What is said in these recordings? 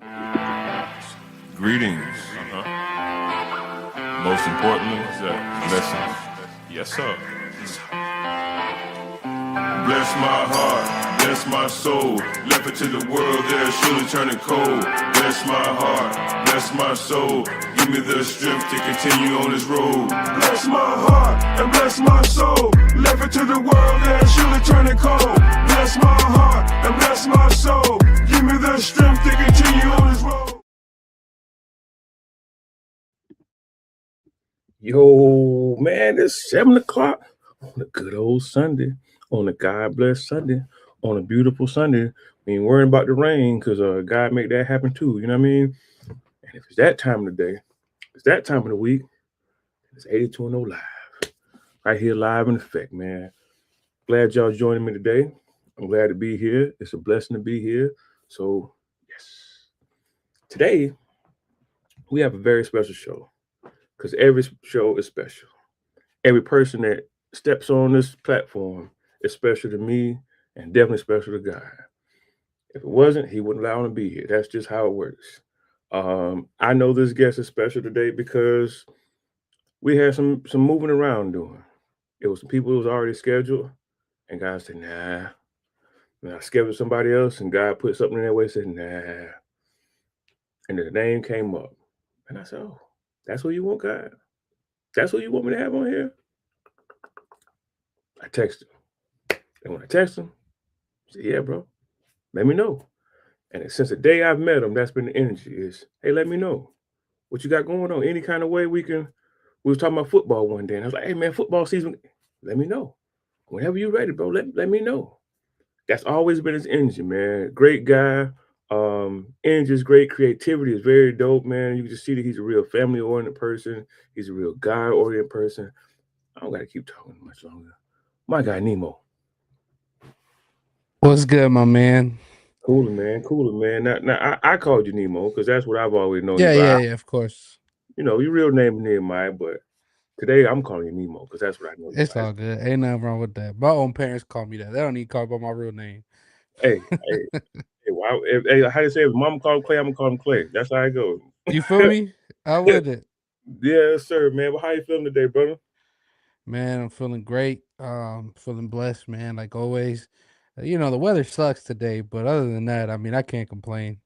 Greetings. Most importantly, blessings. Yes, sir. Bless my heart, bless my soul. Left it to the world, they're surely turning cold. Bless my heart, bless my soul. Give me the strength to continue on this road. Bless my heart and bless my soul. Left it to the world, they're surely turning cold. Bless my heart and bless my soul. Give me the strength to continue on this road. Yo, man, it's 7 o'clock on a good old Sunday, on a God bless Sunday, on a beautiful Sunday. We ain't worrying about the rain because God make that happen too. You know what I mean? And if it's that time of the day, it's that time of the week, it's 82 and 0 live. Right here, live in effect, man. Glad y'all joining me today. I'm glad to be here. It's a blessing to be here. So, yes. Today, we have a very special show because every show is special. Every person that steps on this platform is special to me and definitely special to God. If it wasn't, He wouldn't allow him to be here. That's just how it works. I know this guest is special today because we had some moving around doing. It was some people who was already scheduled, and God said, "Nah." And I scheduled somebody else, and God put something in their way and said, "Nah." And the name came up, and I said, "Oh, that's what you want, God? That's what you want me to have on here?" I texted him, and when I texted him, I said, "Yeah, bro, let me know." And since the day I've met him, that's been the energy is, "Hey, let me know what you got going on. Any kind of way we can." We was talking about football one day, and I was like, "Hey, man, football season. Let me know whenever you're ready, bro. Let me know." That's always been his energy, man. Great guy. Energy is great. Creativity is very dope, man. You can just see that he's a real family oriented person. He's a real guy oriented person. I don't got to keep talking much longer. My guy Nemo. What's good, my man? Cooler, man. Cooler, man. Now I called you Nemo because that's what I've always known you by. Yeah, of course. Your real name is Nehemiah, but today I'm calling you Nemo because that's what I know you It's by. all good. Ain't nothing wrong with that. My own parents call me that. They don't even call me by my real name. Hey, how you say if mama call him Clay, I'm gonna call him Clay. That's how it goes. You feel me? I with it. Yes, sir, man. Well, how you feeling today, brother? Man, I'm feeling great. Feeling blessed, man, like always. The weather sucks today, but other than that, I mean, I can't complain.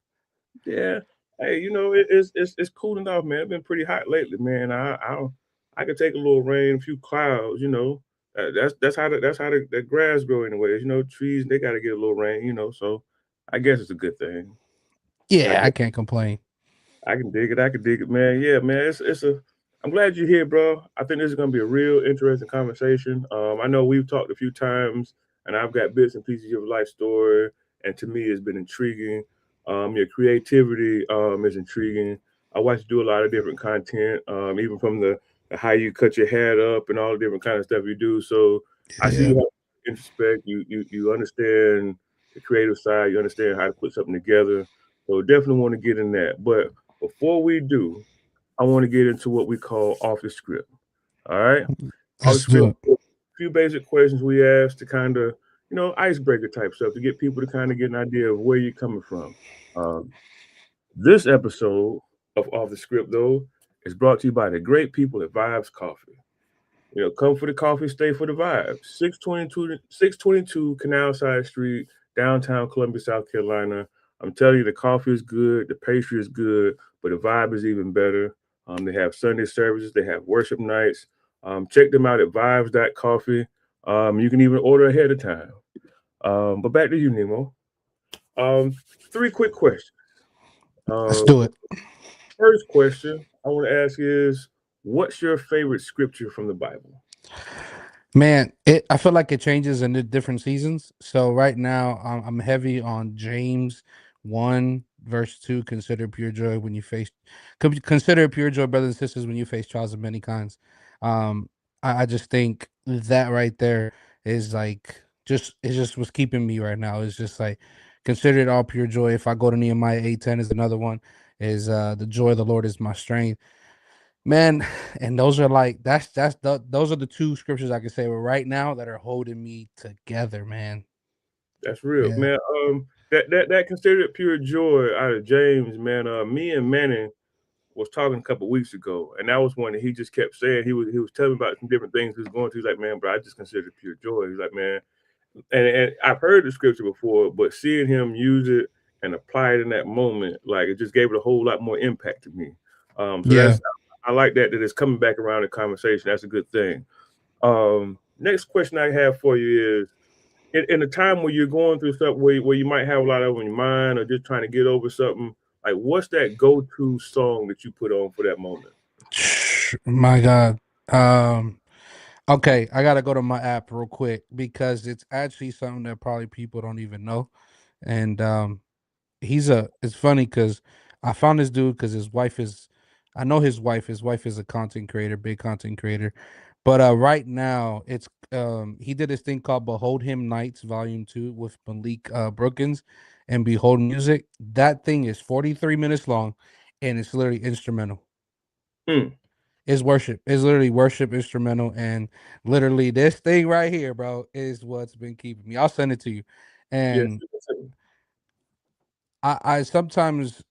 Yeah. Hey, it's cooling off, man. It's been pretty hot lately, man. I could take a little rain, a few clouds. That's how the grass grow anyways. Trees they got to get a little rain. So I guess it's a good thing. I Yeah, I guess can't complain. I can dig it. I can dig it, man. Yeah, man. It's a. I'm glad you're here, bro. I think this is gonna be a real interesting conversation. I know we've talked a few times, and I've got bits and pieces of your life story, and to me, it's been intriguing. Your creativity is intriguing. I watch you do a lot of different content, even from the how you cut your hair up and all the different kind of stuff you do. So I see Yeah. you have introspect. You understand the creative side. You understand how to put something together. So definitely want to get in that, but before we do, I want to get into what we call off the script. All right. Off the Let's do script, it. a few basic questions we ask to kind of, icebreaker type stuff to get people to kind of get an idea of where you're coming from. Um, this episode of Off the Script, though, is brought to you by the great people at Vibes Coffee. Come for the coffee, stay for the vibes. 622 Canal Side Street, downtown Columbia, South Carolina. I'm telling you, the coffee is good, the pastry is good, but the vibe is even better. They have Sunday services, they have worship nights. Check them out at vibes.coffee. You can even order ahead of time. But back to you, Nemo. Um, three quick questions. Let's Uh, do it. First question I want to ask is, what's your favorite scripture from the Bible? Man, I feel like it changes in the different seasons. So right now, I'm heavy on James 1 verse 2. Consider pure joy when you face, consider pure joy, brothers and sisters, when you face trials of many kinds. Um, I just think that right there is like it's just what's keeping me right now. It's just like consider it all pure joy. If I go to Nehemiah 8:10 is another one. Is the joy of the Lord is my strength. Man, and those are like those are the two scriptures I can say right now that are holding me together, man. That's real, Yeah. man. that considered pure joy out of James, man. Me and Manning was talking a couple weeks ago, and that was one that he just kept saying. He was telling me about some different things he was going through. He's like, man, bro, I just consider it pure joy. He's like, man, and I've heard the scripture before, but seeing him use it and apply it in that moment, like it just gave it a whole lot more impact to me. So Yeah. that's I like that it's coming back around the conversation. That's a good thing. Next question I have for you is in a time where you're going through something where you might have a lot on your mind or just trying to get over something, like what's that go-to song that you put on for that moment? My God. Um, okay, I gotta go to my app real quick because it's actually something that probably people don't even know. And it's funny because I found this dude because his wife is I know his wife is a content creator, big content creator. But right now it's he did this thing called Behold Him Nights Volume 2 with Malik Brookins and Behold Music. That thing is 43 minutes long and it's literally instrumental. Mm, It's worship. It's literally worship instrumental, and literally this thing right here, bro, is what's been keeping me. I'll send it to you. yes. And I sometimes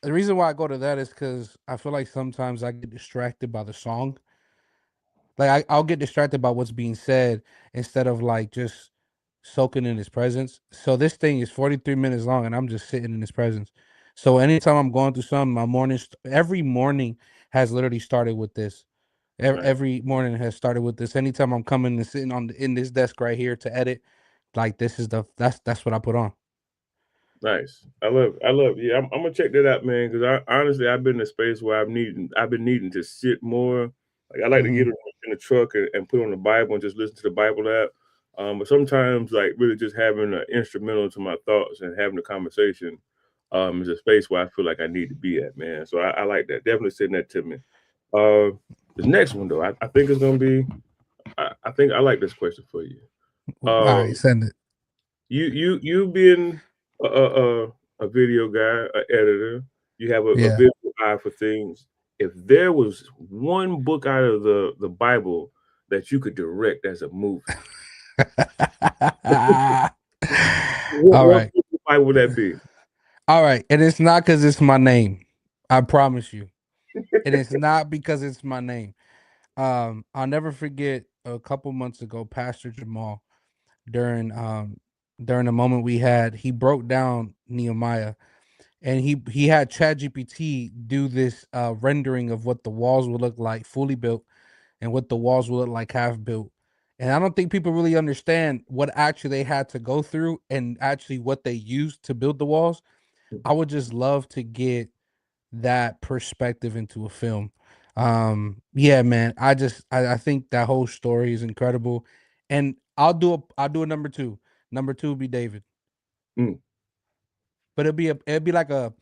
the reason why I go to that is because I feel like sometimes I get distracted by the song. Like I'll get distracted by what's being said instead of like just soaking in his presence. So this thing is 43 minutes long and I'm just sitting in his presence. So anytime I'm going through something, my every morning has literally started with this. Right. Every morning has started with this. Anytime I'm coming and sitting in this desk right here to edit, like this is that's what I put on. Nice. I love. Yeah, I'm gonna check that out, man. Because I honestly, I've been in a space where I've been needing to sit more. Like I like to get Hmm. in the truck and put on the Bible and just listen to the Bible app. But sometimes, like really, just having an instrumental to my thoughts and having a conversation, is a space where I feel like I need to be at, man. So I like that. Definitely send that to me. Uh, the next one though, I think it's gonna be. I think I like this question for you. All Uh, right, send it. you being a video guy, an editor, you have a Yeah. visual eye for things. If there was one book out of the Bible that you could direct as a movie, All what right. book of the Bible would that be? All right. And it's not because it's my name. I promise you. And it's not because it's my name. I'll never forget a couple months ago, Pastor Jamal, during during the moment we had, he broke down Nehemiah and he had ChatGPT do this rendering of what the walls would look like fully built and what the walls would look like half built. And I don't think people really understand what actually they had to go through and actually what they used to build the walls. I would just love to get that perspective into a film. Yeah, man. I think that whole story is incredible. And I'll do a number two. Number two would be David. Mm, But it'll be like a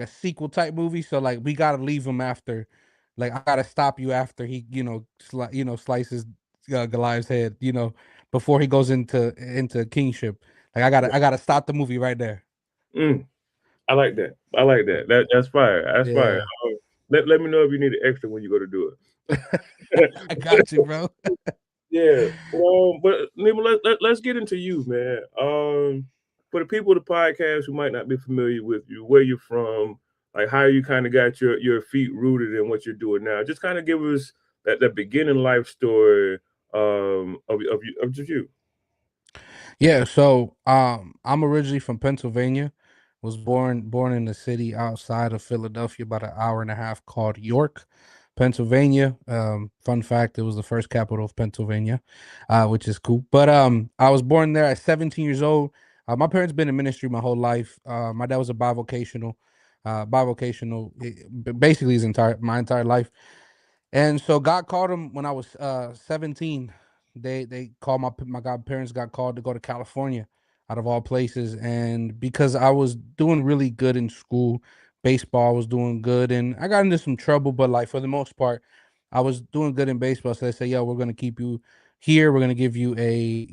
sequel type movie. So like we gotta leave him after. Like I gotta stop you after he slices Goliath's head. Before he goes into kingship. Like I gotta stop the movie right there. mm. I like that. I like that. That's fire. That's fire. Yeah, Let me know if you need an extra when you go to do I it. got you, bro. Yeah. But Nemo, let's get into you, man. For the people of the podcast who might not be familiar with you, where you're from, like how you kind of got your feet rooted in what you're doing now. Just kind of give us that beginning life story of just you. Yeah, so I'm originally from Pennsylvania. Was born in a city outside of Philadelphia, about an hour and a half, called York, Pennsylvania. Fun fact, it was the first capital of Pennsylvania, which is cool. But I was born there at 17 years old. My parents been in ministry my whole life. My dad was a bivocational, basically his entire my entire life. And so God called him when I was 17. They called my godparents got called to go to California out of all places. And because I was doing really good in school, baseball was doing good and I got into some trouble, but like for the most part, I was doing good in baseball. So they say, yo, we're gonna keep you here. We're gonna give you a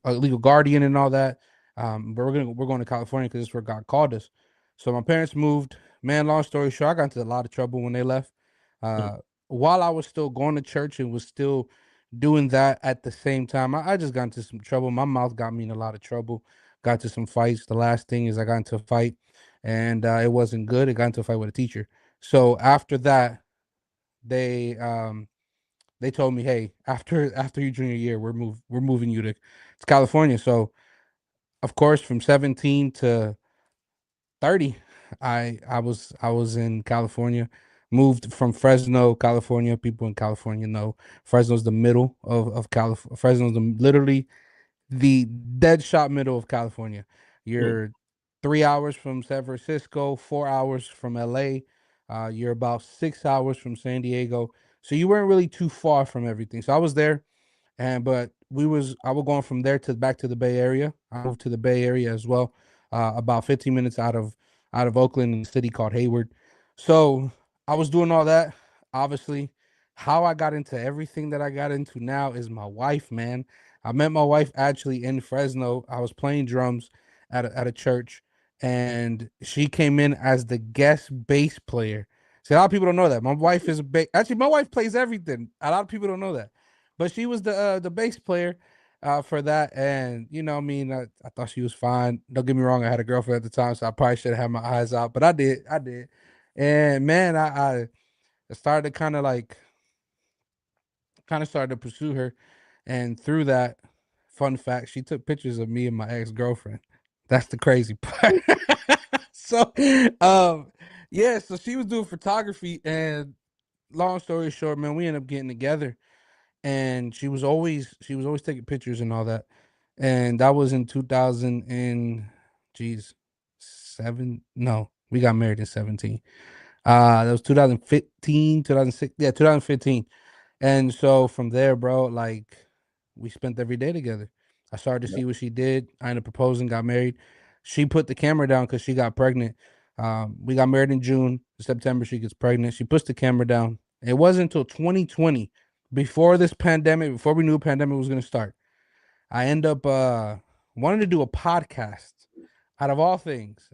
legal guardian and all that. But we're going to California because it's where God called us. So my parents moved. Man, long story short, I got into a lot of trouble when they left. Mm, Uh, while I was still going to church and was still doing that at the same time, I just got into some trouble. My mouth got me in a lot of trouble. got to some fights. The last thing is I got into a fight, and it wasn't good. I got into a fight with a teacher. So after that, they um they told me, hey, after your junior year, we're moving you to California. So of course, from 17 to 30, I was in California. Moved from Fresno, California. People in California know Fresno's the middle of California. Fresno's literally the dead shot middle of California. Mm, You're 3 hours from San Francisco, 4 hours from LA. You're about 6 hours from San Diego. So you weren't really too far from everything. So I was there, and but I was going from there to back to the Bay Area. I moved to the Bay Area as well, about 15 minutes out of Oakland, in a city called Hayward. So I was doing all that. Obviously, how I got into everything that I got into now is my wife, man. I met my wife actually in Fresno. I was playing drums at a church, and she came in as the guest bass player. See, a lot of people don't know that. My wife is actually, my wife plays everything. A lot of people don't know that, but she was the bass player for that. And I mean, I thought she was fine. Don't get me wrong, I had a girlfriend at the time, so I probably should have had my eyes out, but I did. And man, I started to kind of started to pursue her, and through that, fun fact, she took pictures of me and my ex-girlfriend. That's the crazy part. So um yeah, so she was doing photography, and long story short, man, we ended up getting together, and she was always taking pictures and all that. And that was in 2000 and geez, 7. No, we got married in 17. That was 2015, 2006. Yeah, 2015. And so from there, bro, like, we spent every day together. I started to yeah, see what she did. I ended up proposing, got married. She put the camera down because she got pregnant. We got married in June. September, she gets pregnant. She puts the camera down. It wasn't until 2020, before this pandemic, before we knew a pandemic was going to start, I end up wanting to do a podcast. Out of all things,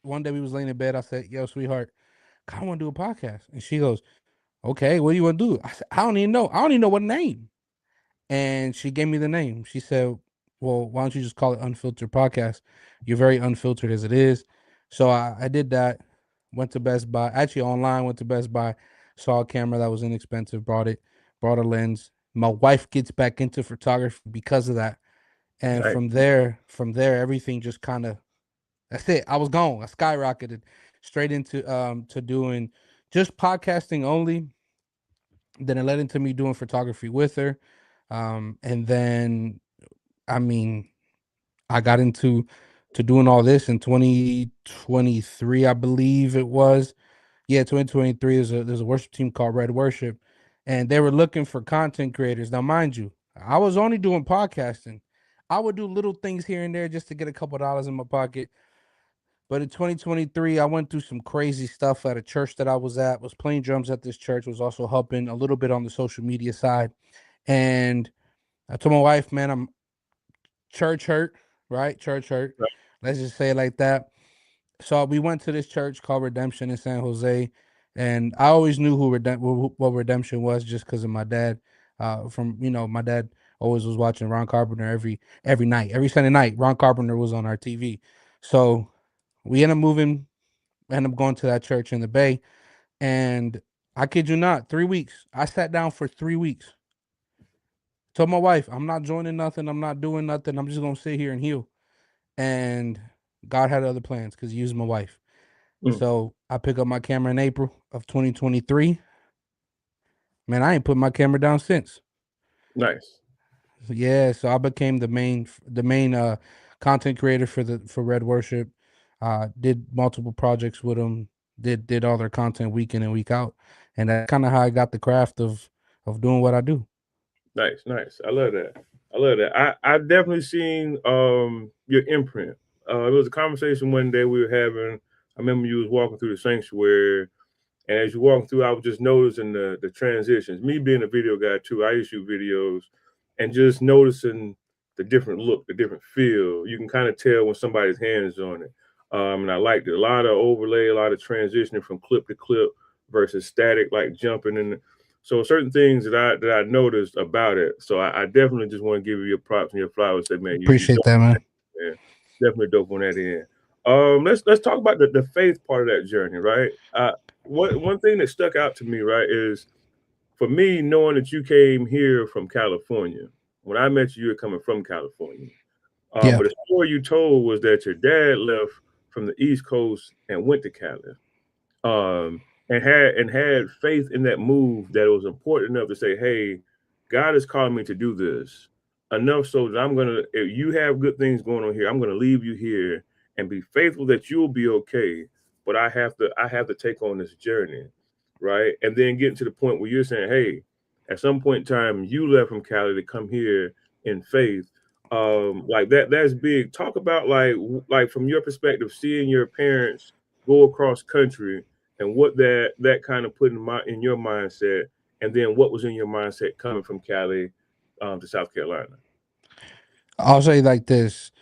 one day we was laying in bed. I said, "Yo, sweetheart, I kind of want to do a podcast." And she goes, "Okay, what do you want to do?" I said, "I don't even know. I don't even know what name." And she gave me the name. She said, "Well, why don't you just call it Unfiltered Podcast? You're very unfiltered as it is." So I did that. Went to Best Buy. Actually, online, went to Best Buy, saw a camera that was inexpensive, brought it, brought a lens. My wife gets back into photography because of that. And nice, from there, everything just kind of, that's it. I was gone. I skyrocketed straight into to doing just podcasting only. Then it led into me doing photography with her. And then, I mean, I got into to doing all this in 2023, I believe it was. Yeah, 2023. There's a worship team called Red Worship, and they were looking for content creators. Now, mind you, I was only doing podcasting. I would do little things here and there just to get a couple dollars in my pocket. But in 2023, I went through some crazy stuff at a church that I was at. Was playing drums at this church. Was also helping a little bit on the social media side. And I told my wife, man, I'm church hurt, right? Church hurt. right, Let's just say it like that. So we went to this church called Redemption in San Jose, and I always knew what Redemption was just because of my dad. From my dad always was watching Ron Carpenter every night, every Sunday night. Ron Carpenter was on our TV. So we ended up moving, ended up going to that church in the Bay, and I kid you not, 3 weeks. I sat down for 3 weeks. Told my wife, I'm not joining nothing. I'm not doing nothing. I'm just gonna sit here and heal. And God had other plans because He used my wife. mm, So I pick up my camera in April of 2023. Man, I ain't put my camera down since. nice, Yeah, so I became the main content creator for Red Worship. Did multiple projects with them. Did all their content week in and week out, and that's kind of how I got the craft of doing what I do. nice, nice. I love that. I love that. I definitely seen your imprint. It was a conversation one day we were having. I remember you was walking through the sanctuary, and as you walk through, I was just noticing the transitions. Me being a video guy too, I used to shoot videos, and just noticing the different look, the different feel. You can kind of tell when somebody's hands on it. And I liked it. A lot of overlay, a lot of transitioning from clip to clip versus static, like jumping in. So certain things that I noticed about it. So I definitely just want to give you your props and your flowers. Say, man, you Appreciate that, man. man. Definitely dope on that end. Let's talk about the faith part of that journey, right? One thing that stuck out to me, right, is for me knowing that you came here from California. When I met you, you were coming from California. Yeah. But the story you told was that your dad left from the East Coast and went to Cali, and had faith in that move that it was important enough to say, "Hey, God is calling me to do this enough so that I'm gonna. If you have good things going on here, I'm gonna leave you here and be faithful that you'll be okay. But I have to take on this journey, right? And then getting to the point where you're saying, hey, at some point in time, you left from Cali to come here in faith. Like that's big. Talk about like from your perspective, seeing your parents go across country and what that kind of put in your mindset, and then what was in your mindset coming from Cali to South Carolina. I'll say like this: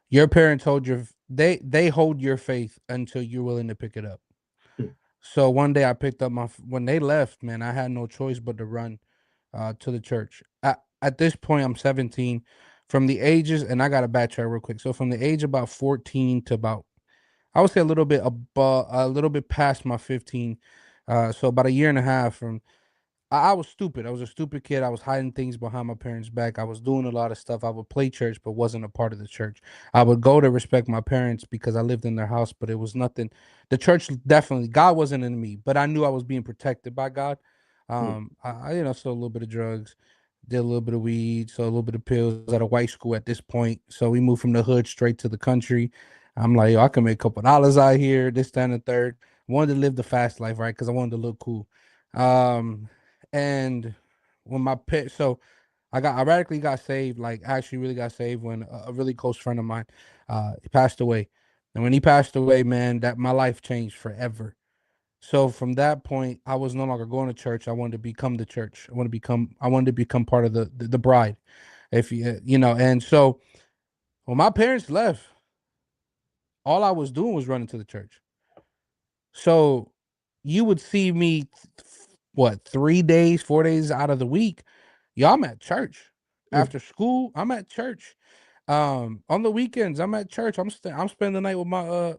your parents hold your they hold your faith until you're willing to pick it up. Mm, So one day I picked up when they left, man, I had no choice but to run to the church. At this point, I'm 17. From the ages, and I got to backtrack real quick. So from the age about 14 to about, I would say a little bit above, a little bit past my 15. So about a year and a half from I was stupid. I was a stupid kid. I was hiding things behind my parents' back. I was doing a lot of stuff. I would play church, but wasn't a part of the church. I would go to respect my parents because I lived in their house, but it was nothing. The church definitely, God wasn't in me, but I knew I was being protected by God. mm, Sold a little bit of drugs, did a little bit of weed, sold a little bit of pills at a white school at this point. So we moved from the hood straight to the country. I'm like, yo, I can make a couple dollars out here, this, that, and the third. Wanted to live the fast life, right? Because I wanted to look cool. Um, and when so I radically got saved, like actually really got saved when a really close friend of mine he passed away. And when he passed away, man, that my life changed forever. So from that point, I was no longer going to church. I wanted to become the church. I wanted to become part of the bride. If and so when my parents left, all I was doing was running to the church. So you would see me what 3 days, 4 days out of the week. Yo, I'm at church. mm, After school, I'm at church. On the weekends, I'm at church. I'm spending the night with my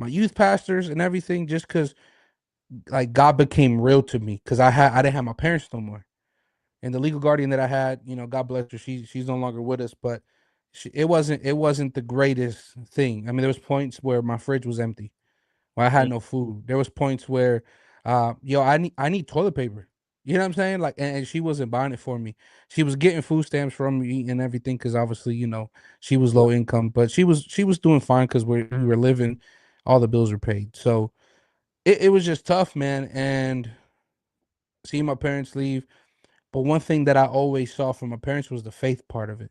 youth pastors and everything, just because like God became real to me because I didn't have my parents no more, and the legal guardian that I had, God bless her, she's no longer with us, but it wasn't the greatest thing. I mean, there was points where my fridge was empty. Well, I had mm, no food. There was points where, I need toilet paper. You know what I'm saying? Like, and she wasn't buying it for me. She was getting food stamps from me and everything because obviously, she was low income, but she was doing fine because we were living, all the bills were paid. So it was just tough, man. And seeing my parents leave. But one thing that I always saw from my parents was the faith part of it.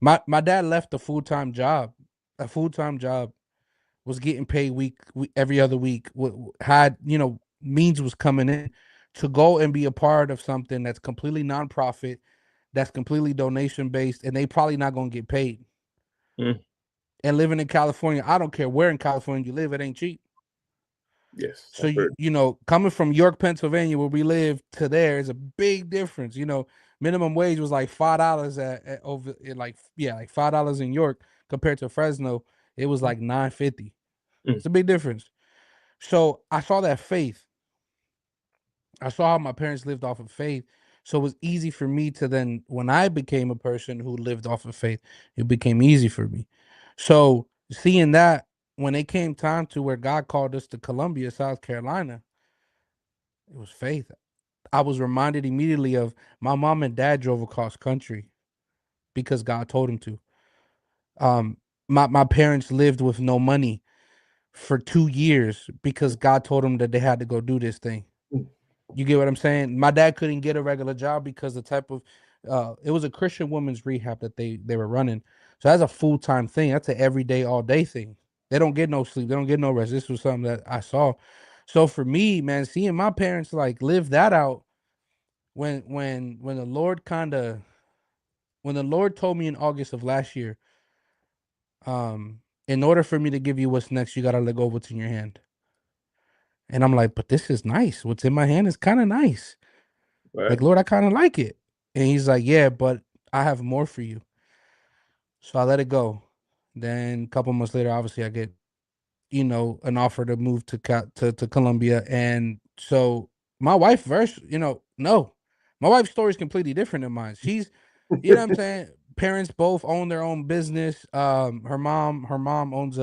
My dad left a full time job, was getting paid every other week, had means was coming in to go and be a part of something that's completely nonprofit, that's completely donation based, and they probably not gonna get paid. mm. And living in California, I don't care where in California you live, it ain't cheap. Yes, So I've heard. coming from York, Pennsylvania, where we live, to there is a big difference. Minimum wage was like $5 at over like yeah, like $5 in York compared to Fresno. It was like 9.50. Mm, It's a big difference. So I saw that faith. I saw how my parents lived off of faith. So it was easy for me to then, when I became a person who lived off of faith, it became easy for me. So seeing that, when it came time to where God called us to Columbia, South Carolina, it was faith. I was reminded immediately of my mom and dad drove across country because God told them to. Um, my parents lived with no money for 2 years because God told them that they had to go do this thing. mm, You get what I'm saying? My dad couldn't get a regular job because the type of it was a Christian women's rehab that they were running. So that's a full-time thing. That's an everyday, all day thing. They don't get no sleep. They don't get no rest. This was something that I saw. So for me, man, seeing my parents like live that out when the Lord told me in August of last year, in order for me to give you what's next, you gotta let go of what's in your hand. And I'm like, but this is nice. What's in my hand is kind of nice. right. Like, Lord, I kind of like it. And he's like, yeah, but I have more for you. So I let it go. Then a couple months later, obviously, I get an offer to move to Colombia, and so my wife first, no, my wife's story is completely different than mine. She's, what I'm saying. Parents both own their own business. Her mom owns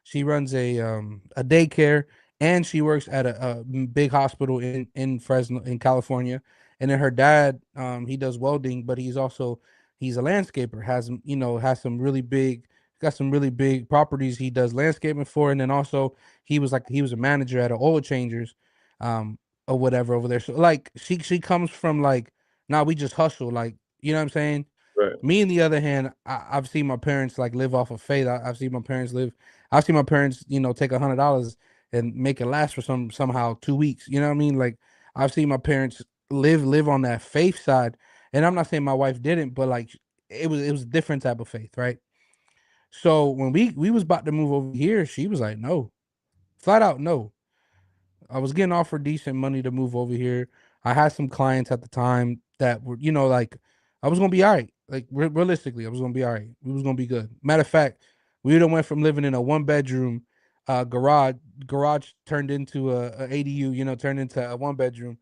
she runs a daycare, and she works at a big hospital in Fresno, in California. And then her dad, he does welding, but he's a landscaper. Has some really big got some really big properties he does landscaping for, and then also he was a manager at a oil changers, um, or whatever over there. So like she comes from like, nah, we just hustle, like, what I'm saying. Right. Me, on the other hand, I've seen my parents like live off of faith. I've seen my parents live. I've seen my parents, take $100 and make it last for somehow 2 weeks. You know what I mean? Like, I've seen my parents live on that faith side, and I'm not saying my wife didn't, but like it was a different type of faith, right? So when we was about to move over here, she was like, "No, flat out no." I was getting offered decent money to move over here. I had some clients at the time that were, like, I was gonna be all right. Like, realistically, I was gonna be all right. We was gonna be good. Matter of fact, we done went from living in a 1 bedroom garage turned into a ADU, turned into a 1 bedroom.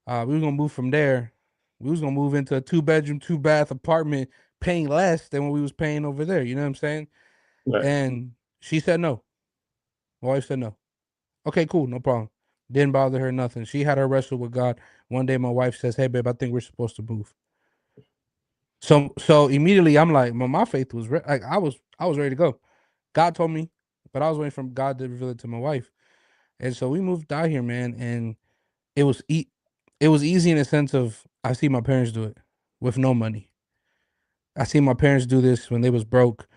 We was gonna move from there. We was gonna move into a 2 bedroom, 2 bath apartment, paying less than what we was paying over there. You know what I'm saying? Right. And she said no. My wife said no. Okay, cool, no problem. Didn't bother her nothing. She had her wrestle with God. One day my wife says, "Hey babe, I think we're supposed to move." So immediately I'm like, my faith was like I was ready to go. God told me, but I was waiting for God to reveal it to my wife. And so we moved out here, man, and it was it was easy in the sense of I see my parents do it with no money. I seen my parents do this when they was broke.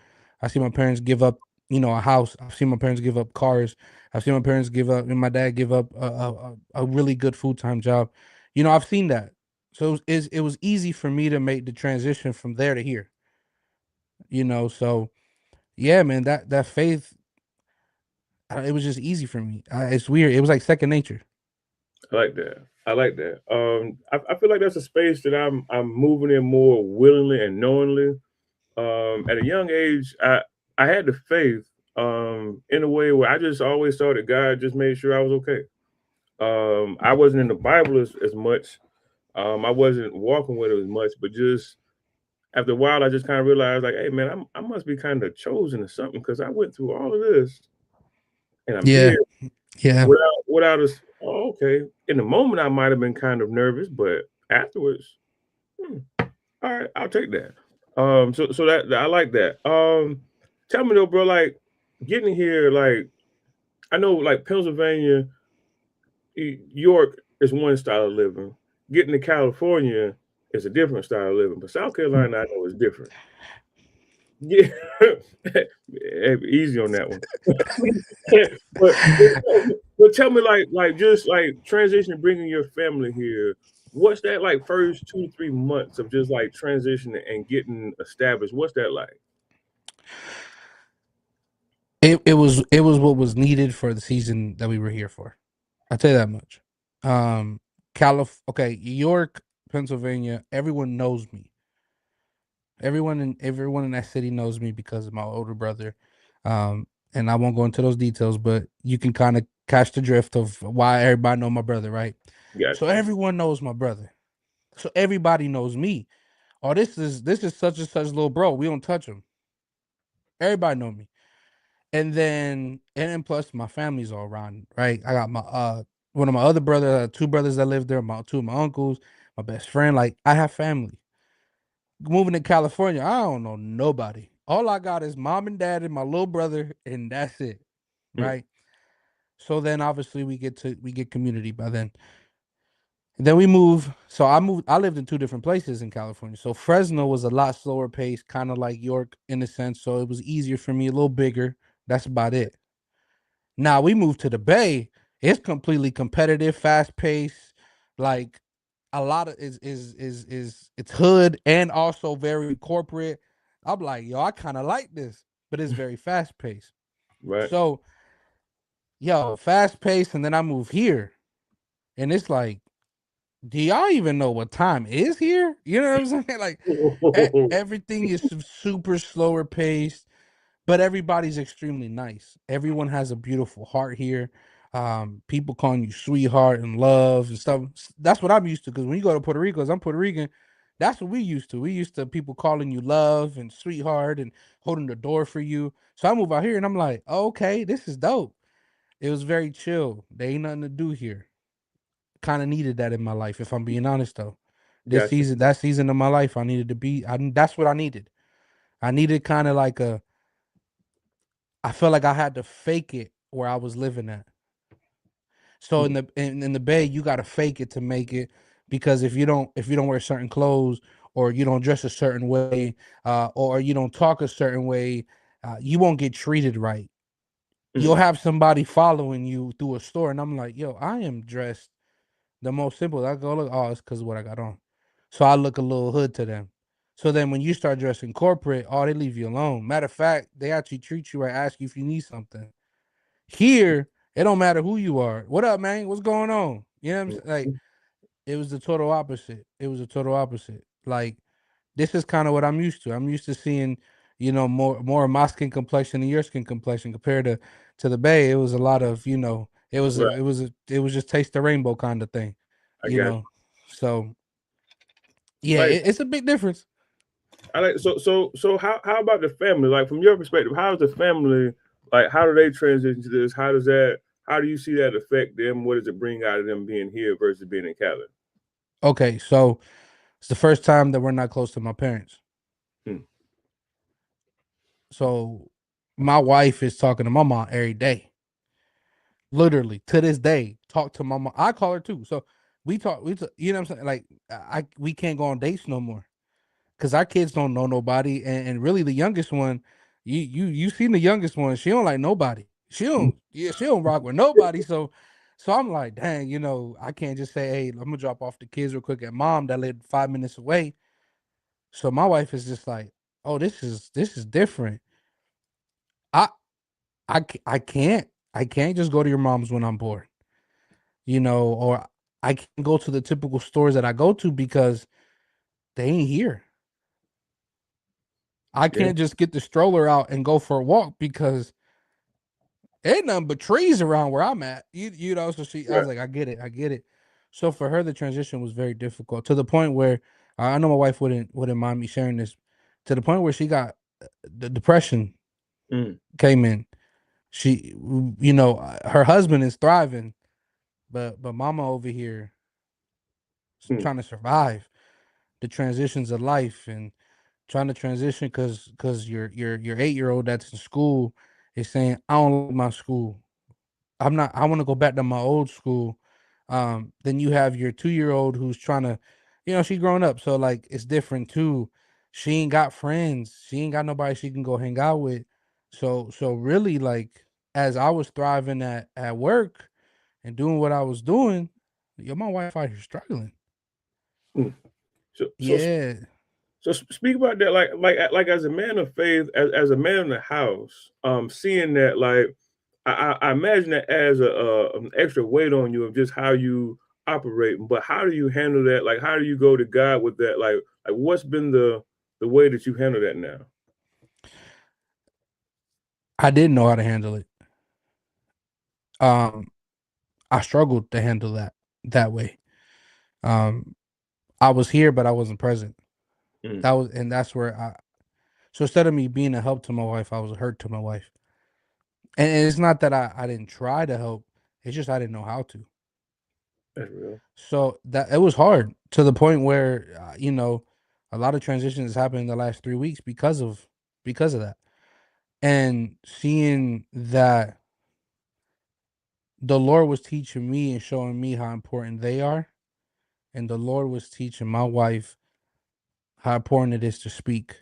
I see my parents give up, a house. I've seen my parents give up cars. I've seen my parents give up, and my dad give up a really good full time job. I've seen that. So it was easy for me to make the transition from there to here. So yeah, man, that faith, it was just easy for me. It's weird. It was like second nature. I like that. I like that. I feel like that's a space that I'm moving in more willingly and knowingly. At a young age, I had the faith in a way where I just always thought that God just made sure I was okay. I wasn't in the Bible as much. I wasn't walking with it as much, but just after a while, I just kind of realized, like, hey, man, I must be kind of chosen or something because I went through all of this and I'm Yeah, here yeah. without us. Oh, okay. In the moment, I might have been kind of nervous, but afterwards, hmm, all right, I'll take that. So that I like that. Tell me though, bro, like getting here, like I know, like Pennsylvania, York is one style of living. Getting to California is a different style of living, but South Carolina, I know is different. Yeah, hey, easy on that one. but tell me, like just like transitioning, bringing your family here. What's that like? First 2 to 3 months of just like transitioning and getting established. What's that like? It was what was needed for the season that we were here for. I'll tell you that much. Okay, York, Pennsylvania. Everyone knows me. Everyone in that city knows me because of my older brother. And I won't go into those details, but you can kind of catch the drift of why everybody know my brother, right? So Gotcha. everyone knows my brother. So everybody knows me. Oh, this is such and such little bro. We don't touch him. Everybody know me. And then plus my family's all around, right? I got my one of my other brother, two brothers that live there, my two of my uncles, my best friend. Like, I have family. Moving to California, I don't know nobody. All I got is mom and dad and my little brother, and that's it. Hmm. Right. So then obviously we get community by then. And then we move. So I lived in two different places in California. So Fresno was a lot slower pace, kind of like York in a sense. So it was easier for me, a little bigger. That's about it. Now we moved to the Bay. It's completely competitive, fast paced, like a lot of is it's hood and also very corporate. I'm like, yo, I kind of like this, but it's very fast paced. Right. So, yo, fast paced, and then I move here, and it's like do y'all even know what time is here? You know what I'm saying? Like everything is super slower paced, but everybody's extremely nice. Everyone has a beautiful heart here. People calling you sweetheart and love and stuff. That's what I'm used to. Because when you go to Puerto Rico, 'cause I'm Puerto Rican, that's what we used to. We used to people calling you love and sweetheart and holding the door for you. So I move out here and I'm like, oh, okay, this is dope. It was very chill. There ain't nothing to do here. Kind of needed that in my life, if I'm being honest though. This Gotcha. season, that season of my life, I needed to be. That's what I needed. I needed kind of like a. I felt like I had to fake it where I was living at. So Mm, in the Bay, you got to fake it to make it, because if you don't wear certain clothes, or you don't dress a certain way, or you don't talk a certain way, you won't get treated right. You'll mm, have somebody following you through a store, and I'm like, yo, I am dressed the most simple. I go look, oh, it's because of what I got on. So I look a little hood to them. So then when you start dressing corporate, oh, they leave you alone. Matter of fact, they actually treat you right, ask you if you need something. Here, it don't matter who you are. What up, man? What's going on? You know what I'm saying? Like, mm. it was the total opposite. It was the total opposite. Like, this is kind of what I'm used to. I'm used to seeing, more of my skin complexion than your skin complexion compared to the Bay. It was a lot of, Right. it was just taste the rainbow kind of thing, I you got know. So yeah, like it's a big difference. I like so how about the family? Like from your perspective, how's the family like how do they transition to this? How do you see that affect them? What does it bring out of them being here versus being in Cali? Okay, so it's the first time that we're not close to my parents. Mm, So my wife is talking to my mom every day. Literally to this day, talk to my mom. I call her too. So you know what I'm saying? Like we can't go on dates no more because our kids don't know nobody, and really the youngest one, you seen the youngest one, she don't like nobody. mm, She don't rock with nobody. So I'm like, dang, I can't just say, hey, I'm gonna drop off the kids real quick at mom that lived 5 minutes away. So my wife is just like, oh, this is different. I I can't just go to your mom's when I'm bored, or I can't go to the typical stores that I go to because they ain't here. I yeah. can't just get the stroller out and go for a walk because ain't nothing but trees around where I'm at. So I Right. was like, I get it, I get it. So for her, the transition was very difficult to the point where I know my wife wouldn't mind me sharing this. To the point where she got the depression Mm, came in. She, her husband is thriving, but mama over here is mm, trying to survive the transitions of life and trying to transition because your 8-year old that's in school is saying, I don't like my school. I want to go back to my old school. Then you have your 2-year old who's trying to, she's growing up, so like it's different too. She ain't got friends. She ain't got nobody she can go hang out with. So really, like, as I was thriving at work and doing what I was doing, my wife out here struggling. mm. So so Yeah. speak about that like as a man of faith, as a man in the house, seeing that like I imagine that as an extra weight on you of just how you operate. But how do you handle that? Like how do you go to God with that? Like what's been the way that you handle that now? I didn't know how to handle it. Um, I struggled to handle that way. Um, I was here, but I wasn't present. Mm, That's where so instead of me being a help to my wife, I was a hurt to my wife. And it's not that I didn't try to help. It's just I didn't know how to. that's real. So that it was hard to the point where, a lot of transitions happened in the last 3 weeks because of that. And seeing that the Lord was teaching me and showing me how important they are, and the Lord was teaching my wife how important it is to speak.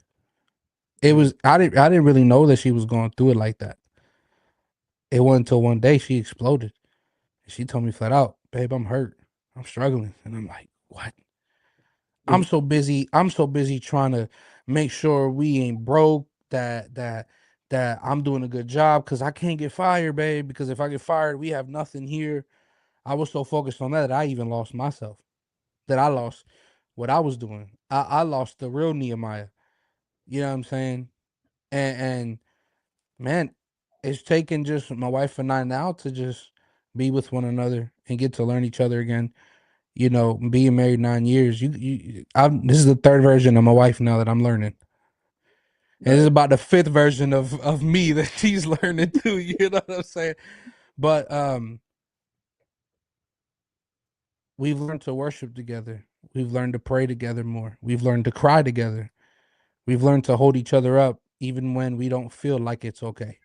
It Mm, was I didn't really know that she was going through it like that. It wasn't until one day she exploded. She told me flat out, babe, I'm hurt. I'm struggling. And I'm like, what? mm, I'm so busy trying to make sure we ain't broke, that I'm doing a good job because I can't get fired, babe. Because if I get fired, we have nothing here. I was so focused on that I even lost myself. that I lost what I was doing. I lost the real Nehemiah. You know what I'm saying? And man, it's taken just my wife and I now to just be with one another and get to learn each other again. You know, being married 9 years, this is the third version of my wife now that I'm learning. And this is Nice. about the fifth version of me that she's learning too. You know what I'm saying? But we've learned to worship together. We've learned to pray together more. We've learned to cry together. We've learned to hold each other up even when we don't feel like it's okay.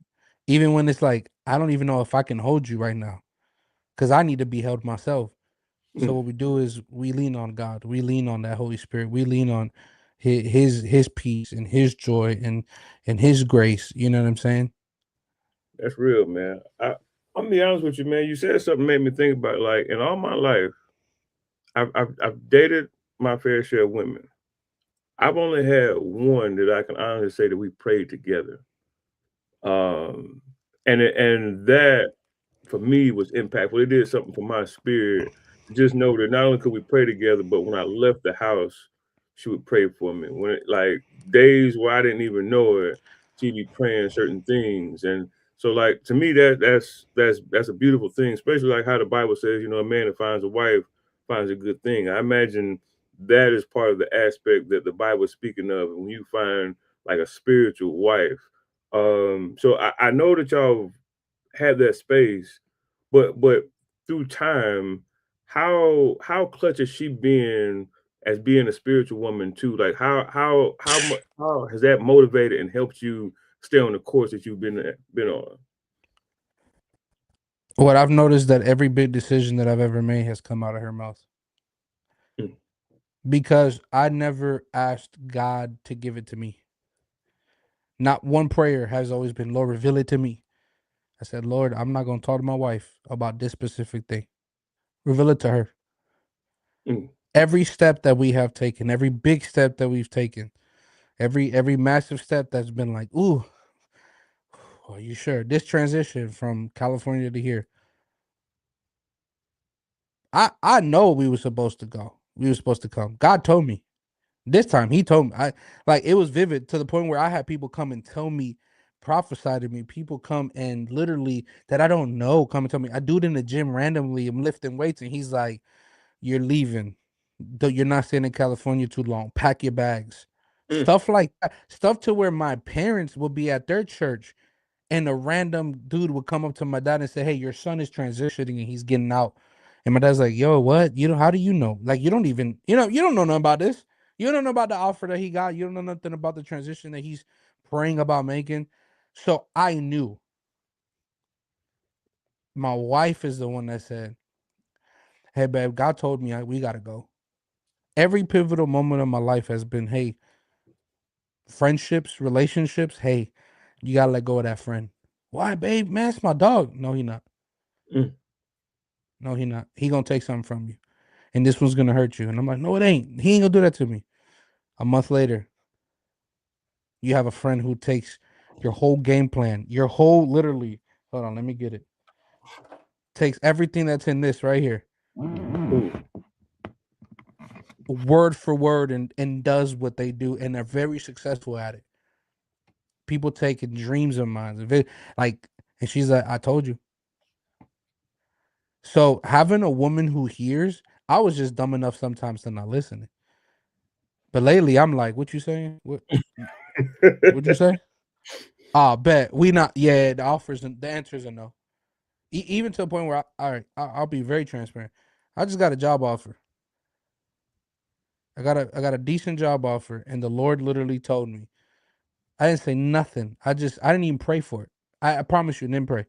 Even when it's like, I don't even know if I can hold you right now because I need to be held myself. So Mm, what we do is we lean on God. We lean on that Holy Spirit. We lean on his peace and his joy and his grace. You know what I'm saying? that's real, man. I'm be honest with you, man. You said something made me think about like in all my life, I've dated my fair share of women. I've only had one that I can honestly say that we prayed together. Um, and that for me was impactful. It did something for my spirit to just know that not only could we pray together, but when I left the house, she would pray for me. When like days where I didn't even know it, she'd be praying certain things. And so like to me that's a beautiful thing, especially like how the Bible says, you know, a man that finds a wife finds a good thing. I imagine that is part of the aspect that the Bible is speaking of when you find like a spiritual wife. So I know that y'all had that space, but through time, how clutch has she been as being a spiritual woman too? Like how has that motivated and helped you stay on the course that you've been on? What I've noticed that every big decision that I've ever made has come out of her mouth Mm, because I never asked God to give it to me. Not one prayer has always been, Lord, reveal it to me. I said, Lord, I'm not going to talk to my wife about this specific thing. Reveal it to her. mm, Every step that we have taken, every big step that we've taken, every massive step that's been like, ooh, are you sure? This transition from California to here, I know we were supposed to go. We were supposed to come. God told me. This time he told me. I like it was vivid to the point where I had people come and tell me, prophesy to me. People come and literally that I don't know come and tell me. I do it in the gym randomly. I'm lifting weights and he's like, "You're leaving. You're not staying in California too long. Pack your bags." mm, Stuff like that. Stuff to where my parents will be at their church and a random dude would come up to my dad and say, "Hey, your son is transitioning and he's getting out." And my dad's like, "Yo, what? You know, how do you know? Like, you don't even, you don't know nothing about this. You don't know about the offer that he got. You don't know nothing about the transition that he's praying about making." So I knew. My wife is the one that said, "Hey, babe, God told me we gotta go." Every pivotal moment of my life has been, "Hey, friendships, relationships. Hey, you gotta let go of that friend." Why, babe? Man, it's my dog. No, he not. mm. No, he not. He gonna take something from you. And this one's gonna hurt you. And I'm like, no, it ain't. He ain't gonna do that to me. A month later, you have a friend who takes your whole game plan, your whole literally, hold on, let me get it. Takes everything that's in this right here, Ooh, word for word, and does what they do, and they're very successful at it. People taking dreams of mine. Like, and she's like, I told you. So having a woman who hears, I was just dumb enough sometimes to not listen. But lately I'm like, what you saying? What'd you say? Ah, bet we not. Yeah, the offers and the answers are no. Even to the point where all right, I'll be very transparent. I just got a job offer. I got a decent job offer, and the Lord literally told me. I didn't say nothing. I didn't even pray for it. I promise you, I didn't pray.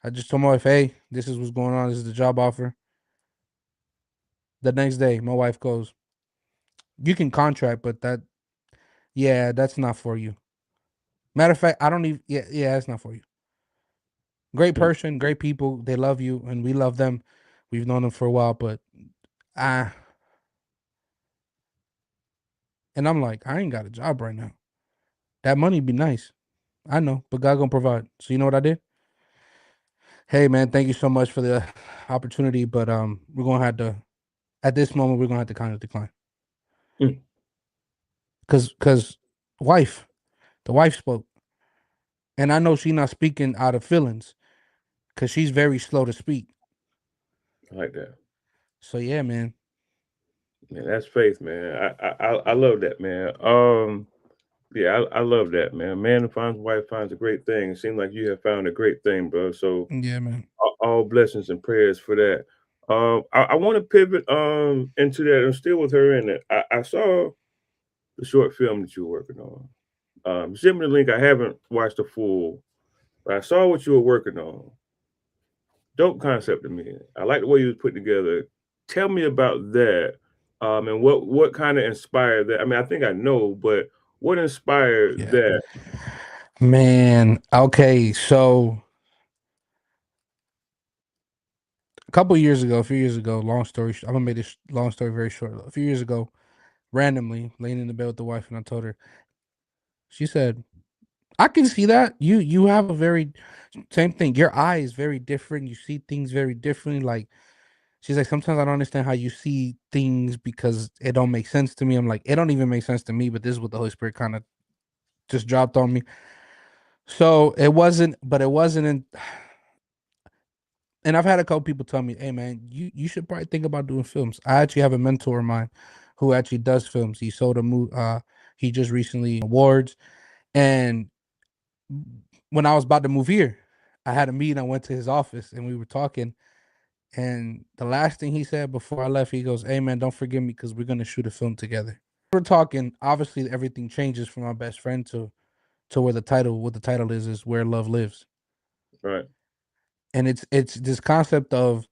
I just told my wife, hey, this is what's going on. This is the job offer. The next day, my wife goes, you can contract, but yeah, that's not for you. Matter of fact, I don't even. Yeah, that's not for you. Great mm, person, great people. They love you, and we love them. We've known them for a while, but ah, and I'm like, I ain't got a job right now. That money be nice. I know, but God gonna provide. So you know what I did? Hey man, thank you so much for the opportunity, but we're gonna have to At this moment, we're gonna have to kind of decline Mm, because wife, the wife spoke, and I know she's not speaking out of feelings because she's very slow to speak. I like that. So yeah, man. Man, that's faith, man. I love that, man. Yeah, I love that, man. Man who finds a wife finds a great thing. It seems like you have found a great thing, bro. So Yeah, man. all blessings and prayers for that. I want to pivot into that. I'm still with her in it. I saw the short film that you were working on. Send me the link. I haven't watched the full, but I saw what you were working on. Dope concept to me. I like the way you was put together. Tell me about that, and what kind of inspired that. I mean, I think I know, but what inspired Yeah, that? man. Okay, so a couple years ago, a few years ago, long story. I'm gonna make this long story very short. A few years ago, randomly laying in the bed with the wife, and I told her. She said, "I can see that you have a very same thing. Your eye is very different. You see things very differently. Like she's like, sometimes I don't understand how you see things because it don't make sense to me. I'm like, it don't even make sense to me. But this is what the Holy Spirit kind of just dropped on me. So it wasn't, but it wasn't in. And I've had a couple people tell me, "Hey, man, you should probably think about doing films." I actually have a mentor of mine who actually does films. He sold a movie. He just recently awards. And when I was about to move here, I had a meeting. I went to his office and we were talking. And the last thing he said before I left, he goes, "Hey, man, don't forget me because we're gonna shoot a film together." We're talking. Obviously, everything changes from my best friend to where the title, what the title is "Where Love Lives," Right. and it's this concept of